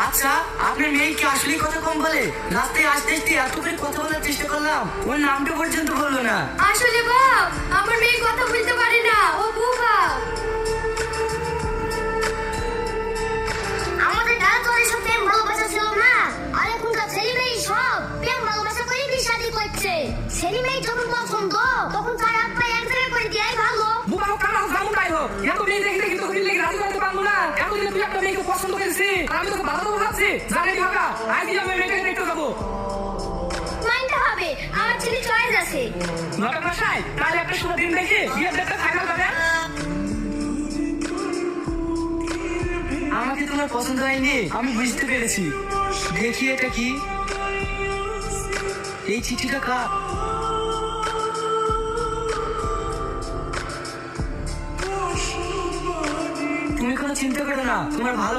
আচ্ছা, আপনার মেয়ে কি আসলে কথা কম বলে? রাস্তায় আসতে আসতে এত করে কথা বলার চেষ্টা করলাম, ওর নামটা পর্যন্ত বললো না। আসলে বাপ, আমার মেয়ে কথা বলতে পারে না, ও বোকা। আমাদের দাদা তো এসব প্রেম ভালোবাসা ছিল না, আর এখনকার ছেলে মেয়ে সব প্রেম ভালোবাসা করে বিয়ে শাদী করছে। ছেলে মেয়ে যখন পছন্দ তখন তার আব্বা এক জায়গায় করে দেয় ভালো। বুবা হোক কানা হোক যেমন তাই হোক, এত মেয়ে দেখে দেখে তো বিয়ে লেগে রাজি করতে পারবো না। এতদিনে তুই একটা মেয়েকে পছন্দ করেছিস, আর আমি তোকে ভালো দেবো ভাবছি। জানি ভাগা, আজ দিলাম মেয়েকে দেখতে যাবো। মানতে হবে, আমার ছেলে চয়েস আছে। নটা বাসায় তাহলে একটা শুভ দিন দেখে বিয়ের ডেটটা ফাইনাল করে। আমাকে তোমার পছন্দ হয়নি, আমি বুঝতে পেরেছি। দেখি এটা কি, এই চিঠিটা কার? তুমি কোনো চিন্তা করো না, তোমার ভালো